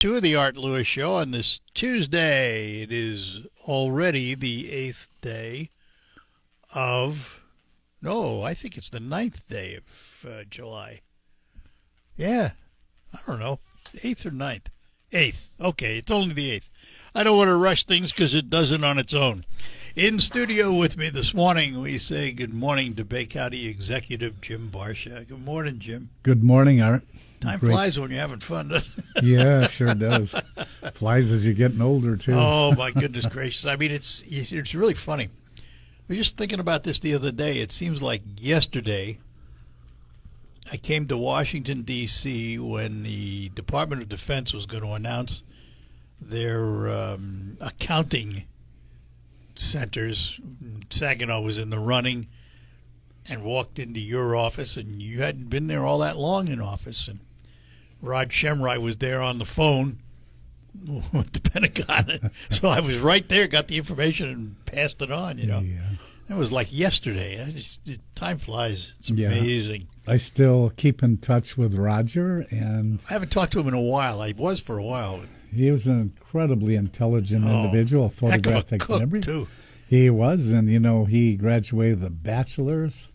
To the Art Lewis Show on this Tuesday. It is already the 8th day of, no, I think it's the 9th day of July. Yeah, I don't know, 8th or 9th? 8th. Okay, it's only the 8th. I don't want to rush things because it does it on its own. In studio with me this morning, we say good morning to Bay County Executive Jim Barsha. Good morning, Jim. Good morning, Art. Time flies when you're having fun, doesn't it? Yeah, sure does. Flies as you're getting older, too. Oh, my goodness gracious. I mean, it's really funny. I was just thinking about this the other day. It seems like yesterday I came to Washington, D.C. when the Department of Defense was going to announce their accounting centers. Saginaw was in the running, and walked into your office, and you hadn't been there all that long in office. And Rod Shemrai was there on the phone with the Pentagon. So I was right there, got the information, and passed it on, you know. Yeah. That was like yesterday. Time flies. It's amazing. I still keep in touch with Roger, and I haven't talked to him in a while. I was for a while. he was an incredibly intelligent individual, photographic heck of a cook, memory. too. He was, and, he graduated with a bachelor's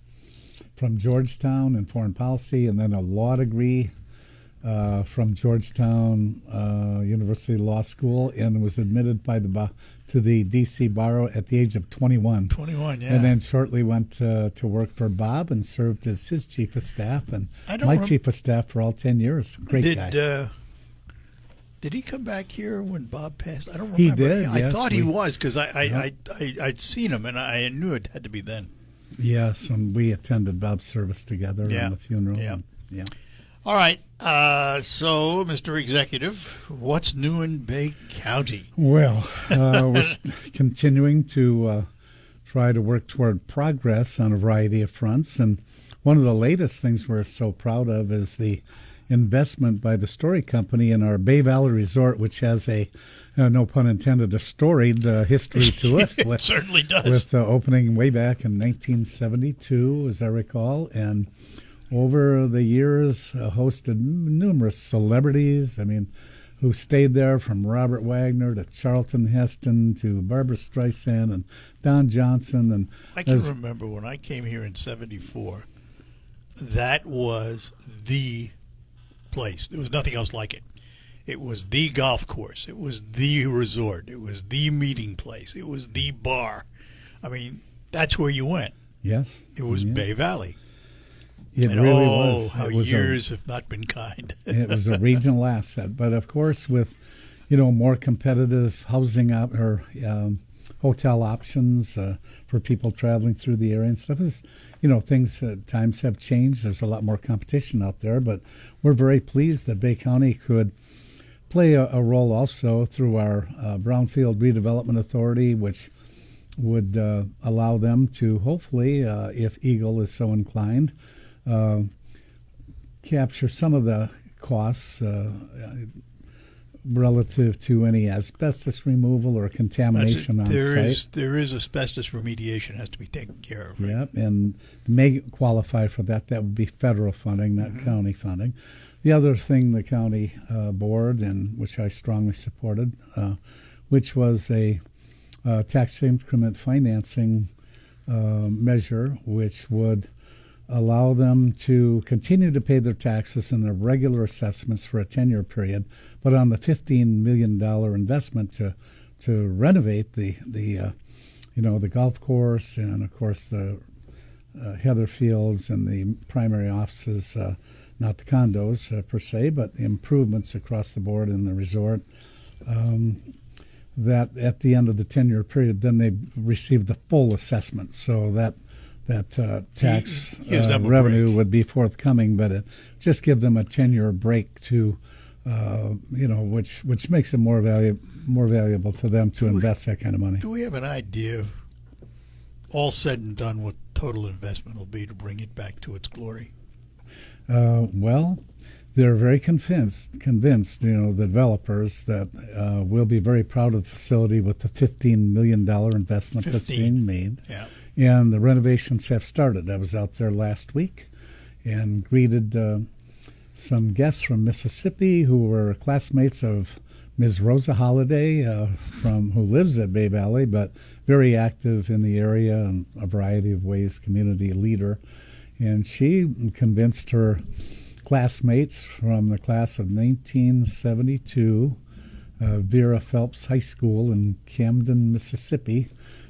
from Georgetown in foreign policy, and then a law degree from Georgetown University Law School, and was admitted to the D.C. Bar at the age of 21. 21, yeah. And then shortly went to work for Bob and served as his chief of staff and my chief of staff for all 10 years. Great guy. Did he come back here when Bob passed? I don't remember. He did, I yes. thought he was because I'd seen him, and I knew it had to be then. Yes, and we attended Bob's service together on the funeral. Yeah. Yeah. All right. So, Mr. Executive, what's new in Bay County? Well, we're continuing to try to work toward progress on a variety of fronts. And one of the latest things we're so proud of is the investment by the Story Company in our Bay Valley Resort, which has no pun intended, a storied history to it. It certainly does. With opening way back in 1972, as I recall, and over the years hosted numerous celebrities, who stayed there, from Robert Wagner to Charlton Heston to Barbara Streisand and Don Johnson. And I can remember when I came here in 74, that was the place. There was nothing else like it. It was the golf course. It was the resort. It was the meeting place. It was the bar. That's where you went. Yes. It was Bay Valley. It really was. How years have not been kind. It was a regional asset. But, of course, with, more competitive housing or hotel options for people traveling through the area and stuff, times have changed. There's a lot more competition out there. But we're very pleased that Bay County could play a role also through our Brownfield Redevelopment Authority, which would allow them to hopefully, if Eagle is so inclined, capture some of the costs relative to any asbestos removal or contamination on site. There is asbestos remediation has to be taken care of. Right? Yep, and may qualify for that. That would be federal funding, not county funding. The other thing the county board, and which I strongly supported, which was a tax increment financing measure, which would allow them to continue to pay their taxes and their regular assessments for a 10-year period, but on the $15 million investment to renovate the golf course and, of course, the Heather Fields and the primary offices, not the condos per se, but the improvements across the board in the resort, that at the end of the 10-year period, then they receive the full assessment. So that tax revenue would be forthcoming, but it just give them a 10-year break to, which makes it more valuable to them to invest that kind of money. Do we have an idea, all said and done, what total investment will be to bring it back to its glory? Well, they're very convinced, the developers, that we'll be very proud of the facility with the $15 million investment that's being made. Yeah. And the renovations have started. I was out there last week and greeted some guests from Mississippi who were classmates of Ms. Rosa Holliday, who lives at Bay Valley, but very active in the area in a variety of ways, community leader. And she convinced her classmates from the class of 1972, Vera Phelps High School in Camden, Mississippi,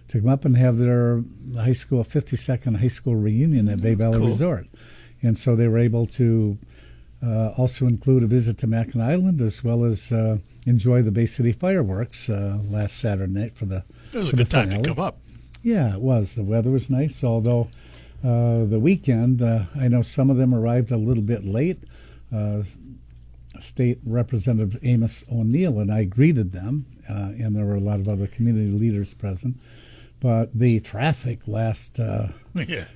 to come up and have their 52nd high school reunion at Bay Valley Resort. And so they were able to also include a visit to Mackinac Island, as well as enjoy the Bay City fireworks last Saturday night for the It was a good time to come up. Yeah, it was. The weather was nice, although the weekend, I know some of them arrived a little bit late. State Representative Amos O'Neill and I greeted them, and there were a lot of other community leaders present. But the traffic last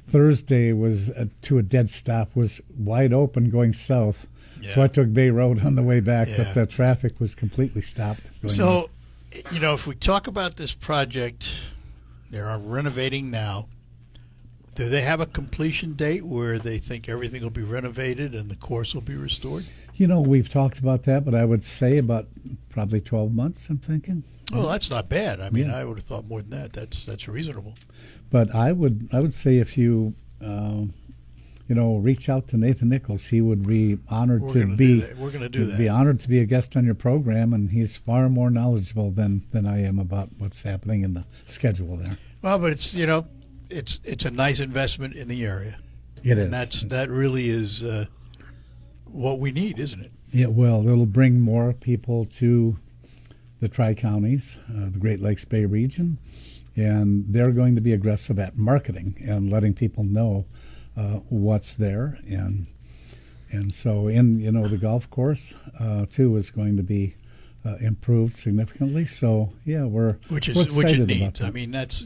Thursday was to a dead stop, was wide open going south. Yeah. So I took Bay Road on the way back, but the traffic was completely stopped. So, if we talk about this project, they're renovating now. Do they have a completion date where they think everything will be renovated and the course will be restored? We've talked about that, but I would say about probably 12 months, I'm thinking. Oh, that's not bad. I mean, I would have thought more than that. That's reasonable. But I would say if you reach out to Nathan Nichols, he would be honored to be. We're going to do that. Be honored to be a guest on your program, and he's far more knowledgeable than I am about what's happening in the schedule there. Well, but it's it's a nice investment in the area. It is. And that really is what we need, isn't it? It will. It'll bring more people to the Tri-Counties, the Great Lakes Bay region, and they're going to be aggressive at marketing and letting people know what's there, and so the golf course too is going to be improved significantly. So we're excited it needs. about that. I mean, that's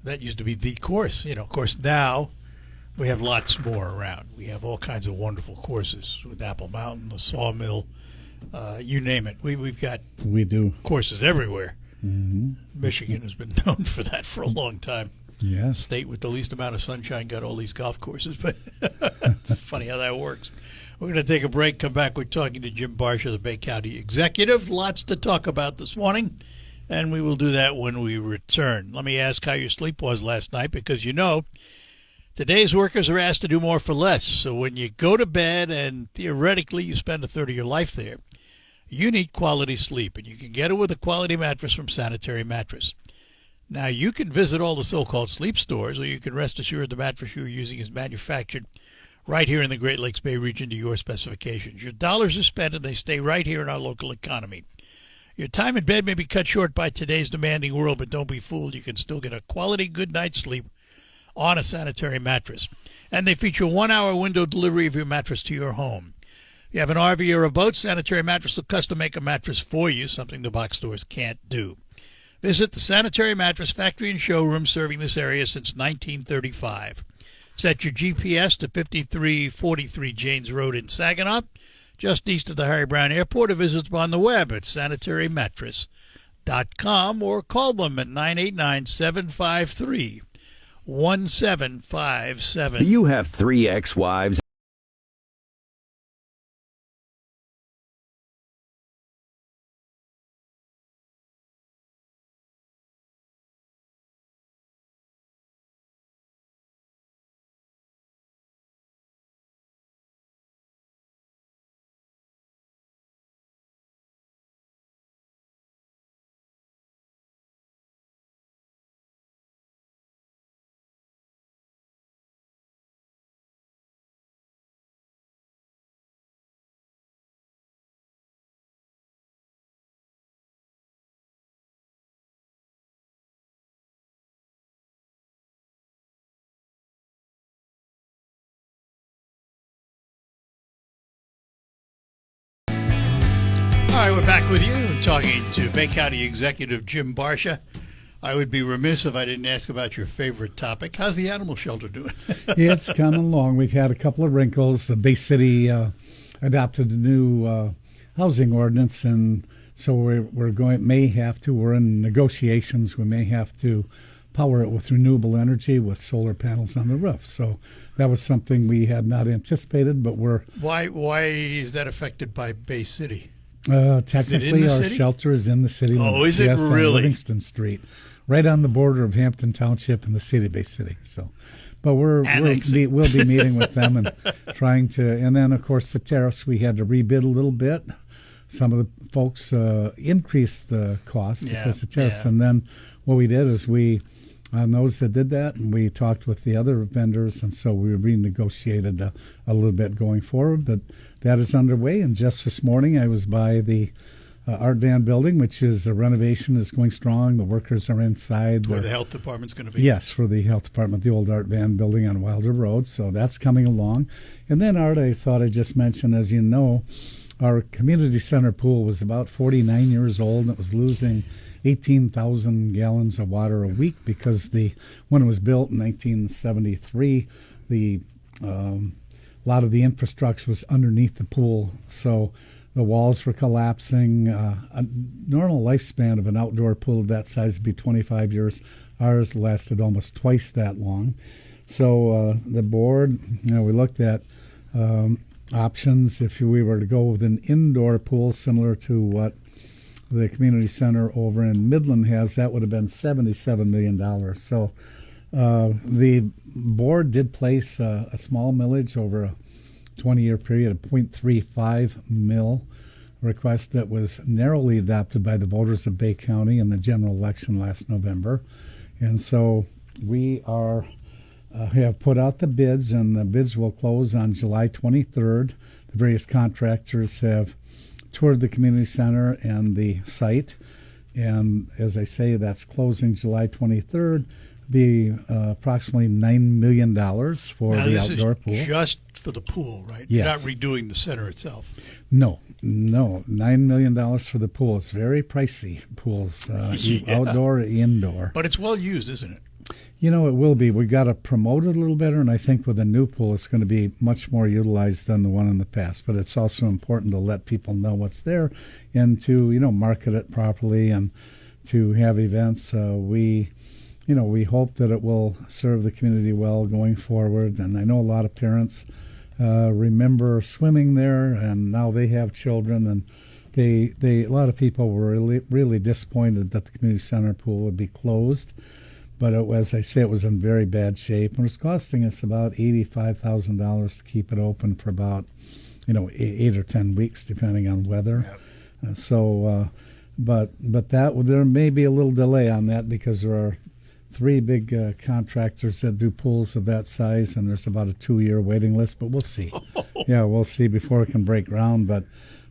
that used to be the course. Of course now we have lots more around. We have all kinds of wonderful courses with Apple Mountain, the Sawmill. You name it. We do courses everywhere. Mm-hmm. Michigan has been known for that for a long time. Yes. State with the least amount of sunshine got all these golf courses, but it's funny how that works. We're going to take a break, come back. We're talking to Jim Barsha, the Bay County Executive. Lots to talk about this morning, and we will do that when we return. Let me ask how your sleep was last night, because today's workers are asked to do more for less. So when you go to bed and theoretically you spend a third of your life there, you need quality sleep, and you can get it with a quality mattress from Sanitary Mattress. Now, you can visit all the so-called sleep stores, or you can rest assured the mattress you're using is manufactured right here in the Great Lakes Bay region to your specifications. Your dollars are spent, and they stay right here in our local economy. Your time in bed may be cut short by today's demanding world, but don't be fooled. You can still get a quality good night's sleep on a Sanitary Mattress. And they feature 1-hour window delivery of your mattress to your home. You have an RV or a boat, Sanitary Mattress will custom make a mattress for you, something the box stores can't do. Visit the Sanitary Mattress factory and showroom serving this area since 1935. Set your GPS to 5343 Janes Road in Saginaw, just east of the Harry Brown Airport, or visit them on the web at sanitarymattress.com or call them at 989-753-1757. You have 3 ex-wives. All right, we're back with you, talking to Bay County Executive Jim Barsha. I would be remiss if I didn't ask about your favorite topic. How's the animal shelter doing? It's coming along. We've had a couple of wrinkles. The Bay City adopted a new housing ordinance, and so we're in negotiations. We may have to power it with renewable energy with solar panels on the roof. So that was something we had not anticipated, but we're Why is that affected by Bay City? technically the our city? shelter is in the city limits. Oh, is it yes, on really? Livingston Street, right on the border of Hampton Township and the city of Bay City. So, but we'll Annexing. be meeting with them and trying to, and then of course the tariffs we had to rebid a little bit. Some of the folks increased the cost because of tariffs, yeah. and then what we did is we, on those that did that, and we talked with the other vendors, and so we renegotiated a little bit going forward. But that is underway, and just this morning I was by the Art Van building, which is the renovation is going strong. The workers are inside. Where the health department's going to be? Yes, for the health department, the old Art Van building on Wilder Road. So that's coming along. And then, Art, I thought I'd just mention, as you know, our community center pool was about 49 years old, and it was losing 18,000 gallons of water a week because when it was built in 1973, a lot of the infrastructure was underneath the pool. So the walls were collapsing. A normal lifespan of an outdoor pool of that size would be 25 years. Ours lasted almost twice that long. So the board, we looked at options. If we were to go with an indoor pool similar to what the community center over in Midland has, that would have been $77 million. So the board did place a small millage over a 20-year period, a 0.35 mil request that was narrowly adopted by the voters of Bay County in the general election last November. And so we have put out the bids, and the bids will close on July 23rd. The various contractors have toured the community center and the site, and as I say, that's closing July 23rd. Be approximately $9 million for Now, the this outdoor is pool. just for the pool, right? Yes. You're not redoing the center itself. No, $9 million for the pool. It's very pricey pools, Yeah. outdoor, indoor. But it's well used, isn't it? You know, it will be. We've got to promote it a little better, and I think with a new pool, it's going to be much more utilized than the one in the past. But it's also important to let people know what's there and to, market it properly and to have events. We hope that it will serve the community well going forward. And I know a lot of parents remember swimming there, and now they have children, and a lot of people were really, really disappointed that the community center pool would be closed. But as I say, it was in very bad shape, and it was costing us about $85,000 to keep it open for about, 8 or 10 weeks, depending on weather. Yep. But there may be a little delay on that because there are 3 big contractors that do pools of that size, and there's about a 2-year waiting list. But we'll see. Yeah, we'll see before it can break ground.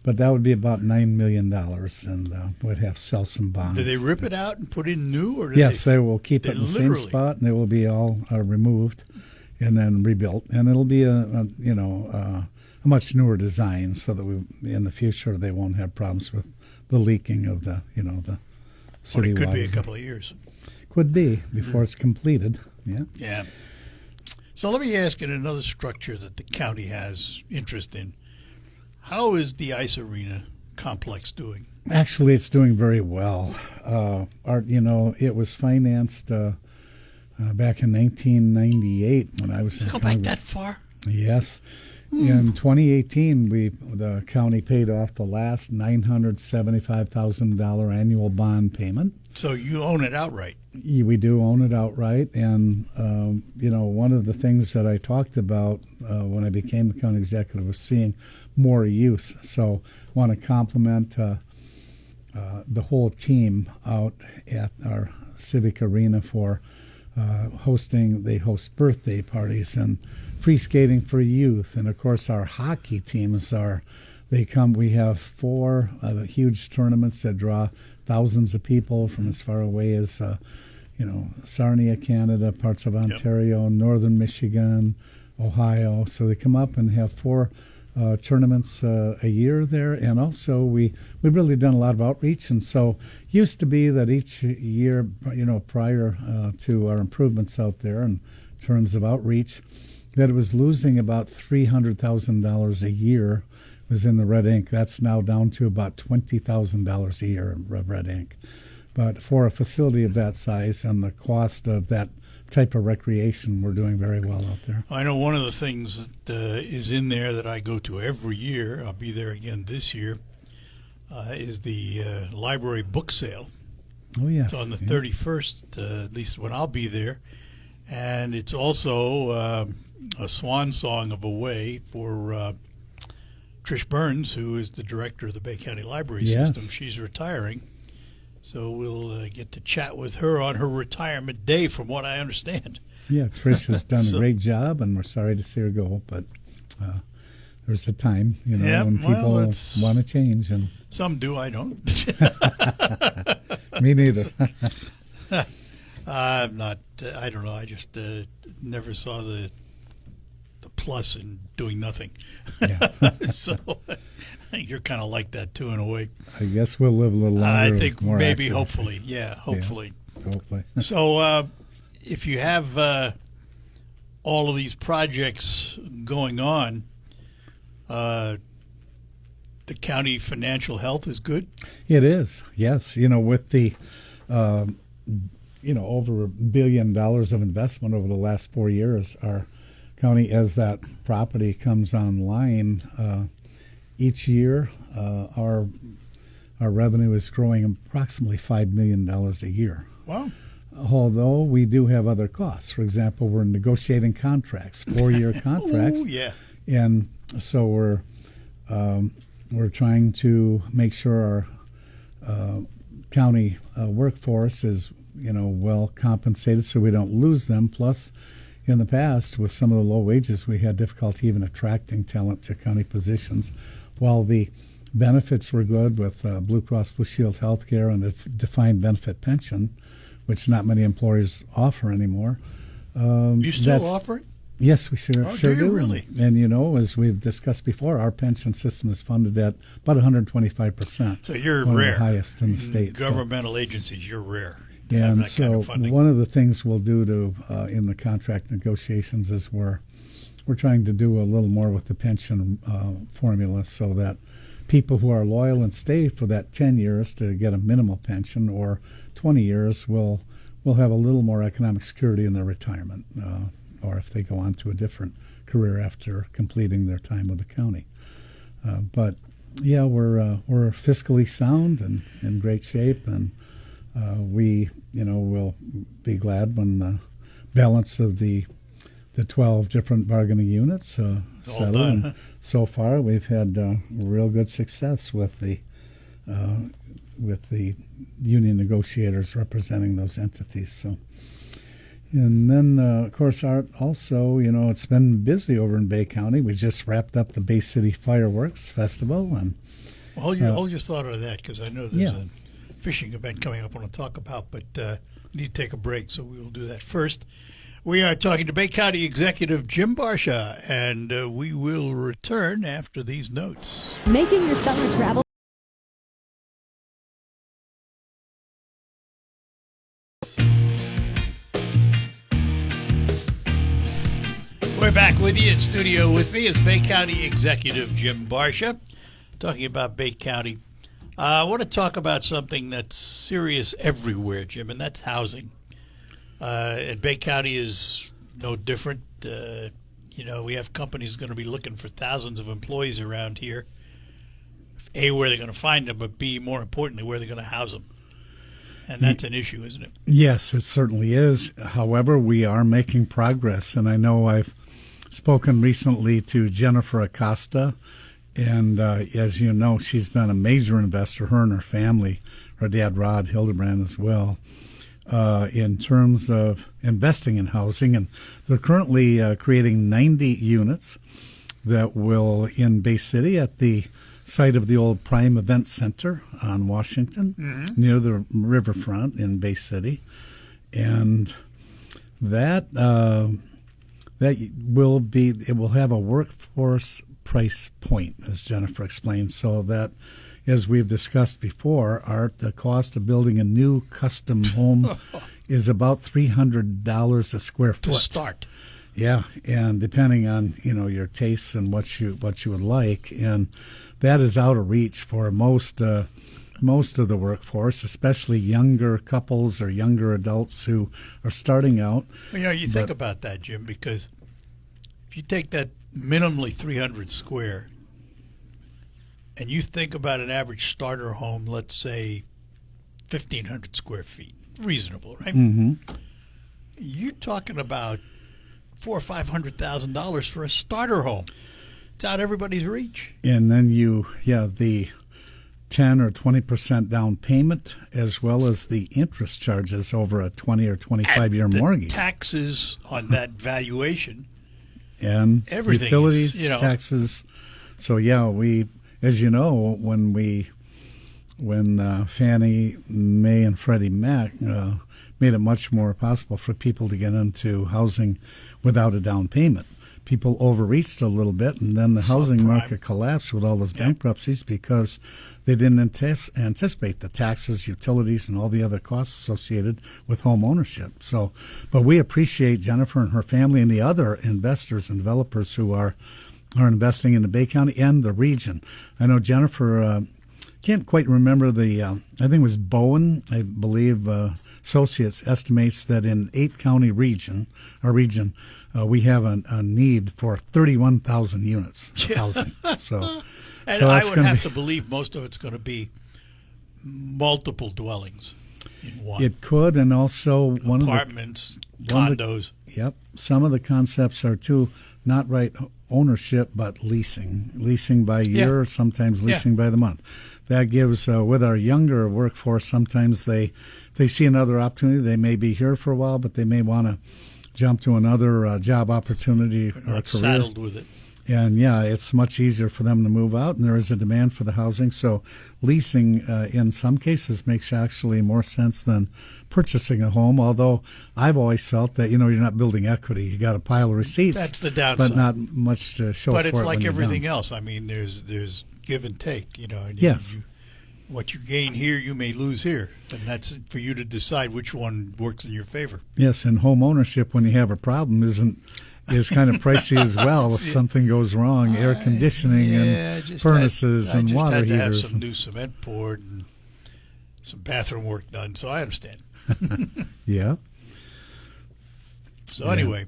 But that would be about $9 million, and we'd have to sell some bonds. Do they rip it out and put in new? Or do Yes, they will keep it in the same literally- spot, and they will be all removed and then rebuilt. And it'll be a much newer design, so that in the future they won't have problems with the leaking of the But city it could water. be a couple of years. Could be before it's completed. Yeah. Yeah. So let me ask, in another structure that the county has interest in, how is the ice arena complex doing? Actually, it's doing very well. It was financed back in 1998 when I was in Go back Congress. that far? Yes. In 2018, the county paid off the last $975,000 annual bond payment. So you own it outright. We do own it outright, and one of the things that I talked about when I became the county executive was seeing more use. So I want to compliment the whole team out at our civic arena for hosting. They host birthday parties and free skating for youth, and of course our hockey teams we have 4 huge tournaments that draw thousands of people from as far away as Sarnia, Canada, parts of Ontario, northern Michigan, Ohio. So they come up and have 4 tournaments a year there, and also we've really done a lot of outreach. And so used to be that each year, prior to our improvements out there in terms of outreach, that it was losing about $300,000 a year was in the red ink. That's now down to about $20,000 a year of red ink. But for a facility of that size and the cost of that type of recreation, we're doing very well out there. I know one of the things that is in there that I go to every year, I'll be there again this year, is the library book sale. Oh, yes. It's on the 31st, at least when I'll be there. And it's also a swan song of a way for Trish Burns, who is the director of the Bay County Library Yes. System. She's retiring. So we'll get to chat with her on her retirement day, from what I understand. Yeah, Trish has done So- a great job, and we're sorry to see her go, but there's a time, Yeah, when well, people it's- want to change, and Some do, I don't. me neither. I'm not. I don't know. I just never saw the plus in doing nothing. Yeah. So you're kind of like that too, in a way. I guess we'll live a little longer. I think more maybe, active. hopefully, yeah, hopefully. Hopefully. So if you have all of these projects going on, the county financial health is good. It is, yes. With the, over $1 billion of investment over the last 4 years, our county, as that property comes online, each year our revenue is growing approximately $5 million a year. Wow. Although we do have other costs. For example, we're negotiating contracts, 4-year contracts. Oh, yeah. And so we're trying to make sure our county workforce is well compensated so we don't lose them. Plus, in the past, with some of the low wages, we had difficulty even attracting talent to county positions. While the benefits were good with Blue Cross Blue Shield healthcare and a defined benefit pension, which not many employers offer anymore. You still offer it? Yes, we sure, Oh, sure do you do. really? And as we've discussed before, our pension system is funded at about 125%. So you're one rare. of the highest in the state. So- Governmental agencies, you're rare to have and that so kind of funding. one of the things we'll do to in the contract negotiations is we're trying to do a little more with the pension formula so that people who are loyal and stay for that 10 years to get a minimal pension or 20 years will have a little more economic security in their retirement or if they go on to a different career after completing their time with the county. But yeah, we're fiscally sound and in great shape, and we will be glad when the balance of the 12 different bargaining units All settle. done, And huh? so far, we've had real good success with the union negotiators representing those entities. So, and then of course, Art, also, it's been busy over in Bay County. We just wrapped up the Bay City Fireworks Festival, and Hold your thought on that, because I know there's a fishing event coming up I want to talk about, but we need to take a break, so we will do that first. We are talking to Bay County Executive Jim Barsha, and we will return after these notes. Making your summer travel We're back with you in studio. With me is Bay County Executive Jim Barsha, talking about Bay County. I want to talk about something that's serious everywhere, Jim, and that's housing. And Bay County is no different. We have companies going to be looking for thousands of employees around here. A, where they're going to find them, but B, more importantly, where they're going to house them. And that's an issue, isn't it? yes, it certainly is. However, we are making progress, and I know I've spoken recently to Jennifer Acosta, and as you know, she's been a major investor, her and her family, her dad Rod Hildebrand as well, in terms of investing in housing. And they're currently creating 90 units that will, in Bay City, at the site of the old Prime Event Center on Washington, near the riverfront in Bay City. And that it will have a workforce price point, as Jennifer explained, so that, as we've discussed before, Art, the cost of building a new custom home is about $300 a square foot. To start. Yeah, and depending on your tastes and what you would like, and that is out of reach for most most of the workforce, especially younger couples or younger adults who are starting out. Well, you think about that, Jim, because if you take that minimally 300 square and you think about an average starter home, let's say 1,500 square feet, reasonable, right? Mm-hmm. You're talking about $400,000 or $500,000 for a starter home. It's out of everybody's reach. And then the 10 or 20% down payment, as well as the interest charges over a 20 or 25-year mortgage. Taxes on that valuation. And everything utilities, is, taxes. So, we, as you know, when Fannie Mae and Freddie Mac made it much more possible for people to get into housing without a down payment, people overreached a little bit, and then the housing market collapsed with all those bankruptcies because they didn't anticipate the taxes, utilities, and all the other costs associated with home ownership. So, but we appreciate Jennifer and her family and the other investors and developers who are investing in the Bay County and the region. I know Jennifer can't quite remember I think it was Bowen, I believe, Associates estimates that in 8-county region, we have a need for 31,000 units housing. And so I would have to believe most of it's going to be multiple dwellings in one. It could, and also apartments, condos. Yep. Some of the concepts are too not right ownership, but leasing by year, sometimes leasing by the month. That gives, with our younger workforce, sometimes they see another opportunity. They may be here for a while, but they may want to jump to another job opportunity or career. Saddled with it. And it's much easier for them to move out, and there is a demand for the housing. So leasing, in some cases, makes actually more sense than purchasing a home, although I've always felt that, you're not building equity. You got a pile of receipts. That's the downside. But not much to show for it. But it's like everything done. else. I mean, there's give and take, and yes. What you gain here, you may lose here. And that's for you to decide which one works in your favor. Yes, and home ownership, when you have a problem, is kind of pricey as well if something goes wrong. Air conditioning and furnaces and water heaters. I just had to have heaters. some new cement poured and some bathroom work done, so I understand. Yeah. So anyway,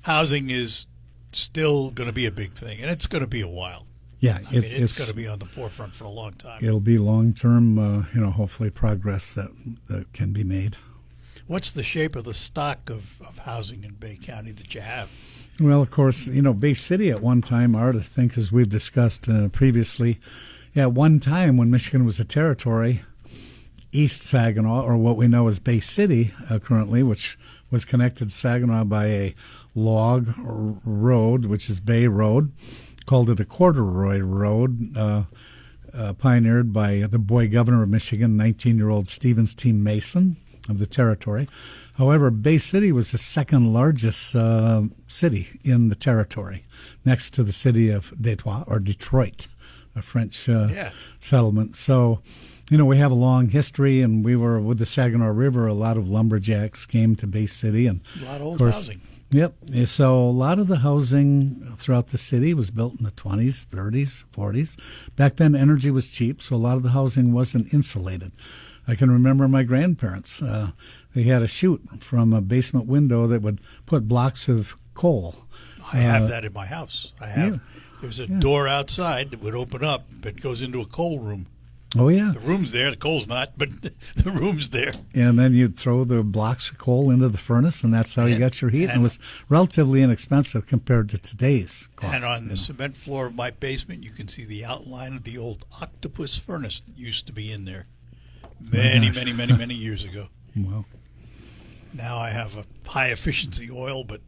housing is still going to be a big thing, and it's going to be a while. Yeah, it's going to be on the forefront for a long time. It'll be long-term, hopefully progress that can be made. What's the shape of the stock of housing in Bay County that you have? Well, of course, Bay City at one time, Art, I think, as we've discussed previously, at one time when Michigan was a territory, East Saginaw, or what we know as Bay City currently, which was connected to Saginaw by a log road, which is Bay Road, called it a corduroy road, pioneered by the boy governor of Michigan, 19-year-old Stevens T. Mason of the territory. However, Bay City was the second largest city in the territory, next to the city of Detroit, a French settlement. So, we have a long history, and we were with the Saginaw River. A lot of lumberjacks came to Bay City, and a lot of old housing. Yep. So a lot of the housing throughout the city was built in the 20s, 30s, 40s. Back then, energy was cheap, so a lot of the housing wasn't insulated. I can remember my grandparents. They had a chute from a basement window that would put blocks of coal. I have that in my house. There's a door outside that would open up that goes into a coal room. Oh, yeah. The room's there. The coal's not, but the room's there. And then you'd throw the blocks of coal into the furnace, and that's how you got your heat. And it was relatively inexpensive compared to today's costs. And on the cement floor of my basement, you can see the outline of the old octopus furnace that used to be in there many years ago. Wow. Now I have a high-efficiency oil, but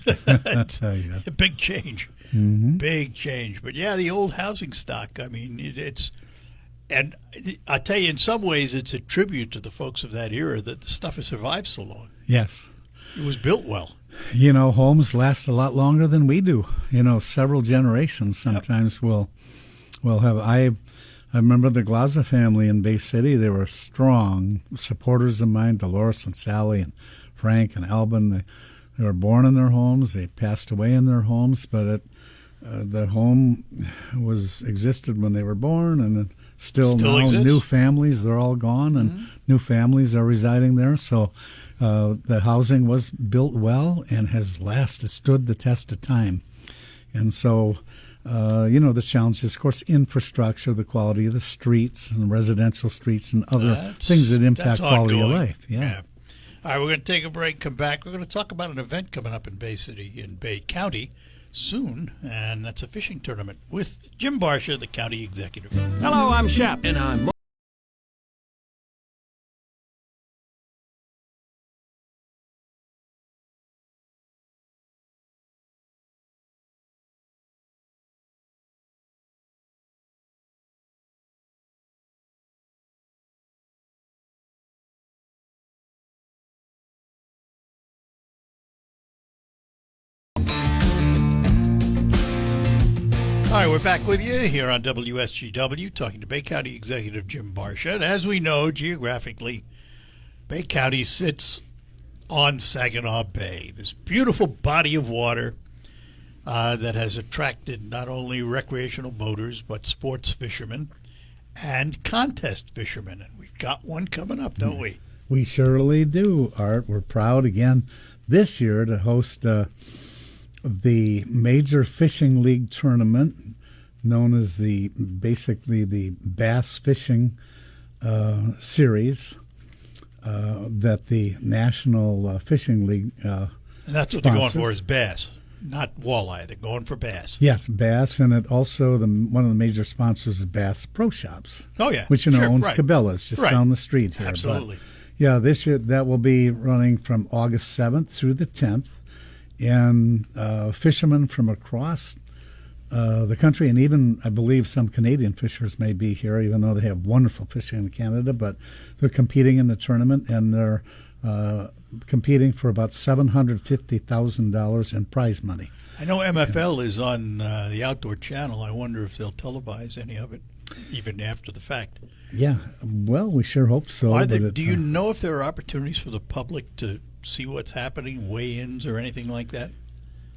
it's a big change. Mm-hmm. Big change. But, the old housing stock, I mean, it's... And I tell you, in some ways, it's a tribute to the folks of that era that the stuff has survived so long. Yes. It was built well. Homes last a lot longer than we do. Several generations sometimes will have. I remember the Glaza family in Bay City. They were strong supporters of mine, Dolores and Sally and Frank and Alban. They were born in their homes. They passed away in their homes, but the home existed when they were born, and still now exists. new families. They're all gone, and new families are residing there. So the housing was built well and has stood the test of time. And so, the challenge is, of course, infrastructure, the quality of the streets and residential streets and other things that impact that's quality of ongoing. life. Yeah. All right, we're going to take a break, come back. We're going to talk about an event coming up in Bay City, in Bay County, soon, and that's a fishing tournament with Jim Barsha, the county executive. Hello, I'm Shep. And I'm All right, we're back with you here on WSGW, talking to Bay County Executive Jim Barsha. And as we know, geographically, Bay County sits on Saginaw Bay, this beautiful body of water that has attracted not only recreational boaters, but sports fishermen and contest fishermen. And we've got one coming up, don't we? We surely do, Art. We're proud again this year to host the Major Fishing League tournament, known as basically the Bass Fishing Series that the National Fishing League And that's what they're going for, is bass, not walleye. They're going for bass. Yes, bass, and it also one of the major sponsors is Bass Pro Shops. Oh, yeah. Which Sure, owns right. Cabela's just Right. down the street here. Absolutely. But, yeah, this year that will be running from August 7th through the 10th. And fishermen from across the country, and even I believe some Canadian fishers may be here, even though they have wonderful fishing in Canada. But they're competing in the tournament, and they're competing for about $750,000 in prize money. I know MFL is on the Outdoor Channel. I wonder if they'll televise any of it, even after the fact. Yeah, well, we sure hope so. Do you know if there are opportunities for the public to see what's happening, weigh-ins or anything like that?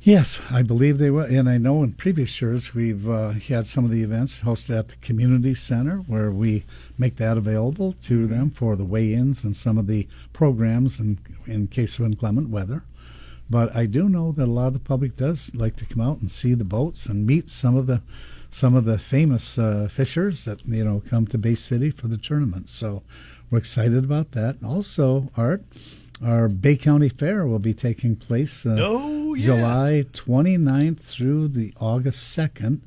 Yes, I believe they will. And I know in previous years we've had some of the events hosted at the community center where we make that available to them for the weigh-ins and some of the programs in case of inclement weather. But I do know that a lot of the public does like to come out and see the boats and meet some of the famous fishers that come to Bay City for the tournament. So we're excited about that. And also, Art, our Bay County Fair will be taking place July 29th through the August 2nd.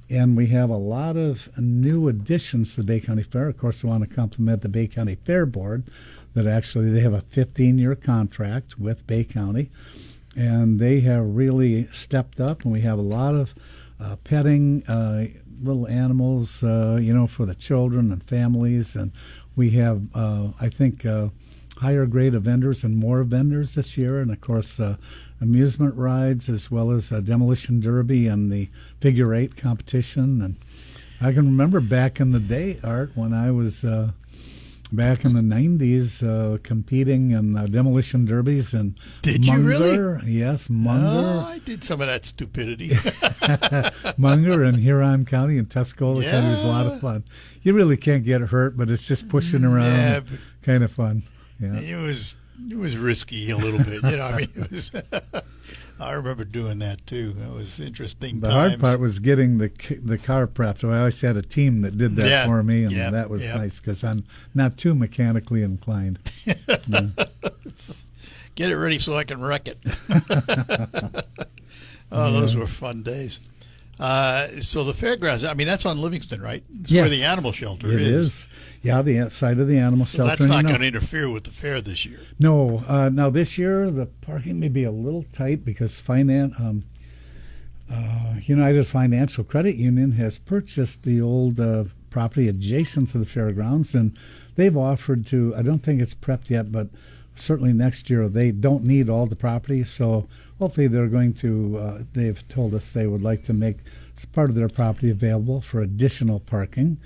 And we have a lot of new additions to the Bay County Fair. Of course, I want to compliment the Bay County Fair Board that actually they have a 15-year contract with Bay County. And they have really stepped up, and we have a lot of petting little animals, for the children and families. And we have, I think, higher grade of vendors and more vendors this year, and of course amusement rides as well as demolition derby and the figure eight competition. And I can remember back in the day, Art, when I was back in the 90s competing in demolition derbies and Did Munger. you really? Yes, Munger. Oh, I did some of that stupidity. Munger in Huron County and Tuscola County was a lot Yeah. of fun. You really can't get hurt, but it's just pushing around, Yeah, but kind of fun. Yeah. it was risky a little bit. It was. I remember doing that too. That was interesting. The times. hard part was getting the car prepped. I always had a team that did that for me, and that was nice because I'm not too mechanically inclined. Get it ready so I can wreck it. Those were fun days. So the fairgrounds, that's on Livingston, right? It's where the animal shelter It is. Yeah, the side of the animal So shelter. that's not going to interfere with the fair this year. No. Now this year the parking may be a little tight because United Financial Credit Union has purchased the old property adjacent to the fairgrounds, and they've offered to. I don't think it's prepped yet, but certainly next year they don't need all the property. So hopefully they're going to. They've told us they would like to make part of their property available for additional parking.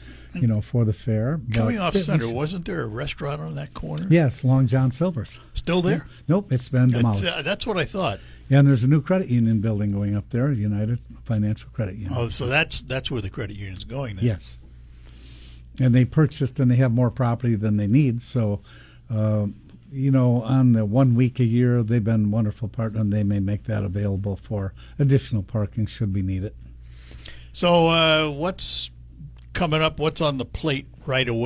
For the fair. Coming off center, wasn't there a restaurant on that corner? Yes, Long John Silver's. Still there? Nope, it's been demolished. That's what I thought. Yeah, and there's a new credit union building going up there, United Financial Credit Union. Oh, so that's where the credit union's going then. Yes. And they purchased and they have more property than they need. So, on the 1 week a year, they've been a wonderful partner, and they may make that available for additional parking should we need it. So what's coming up? What's on the plate right away?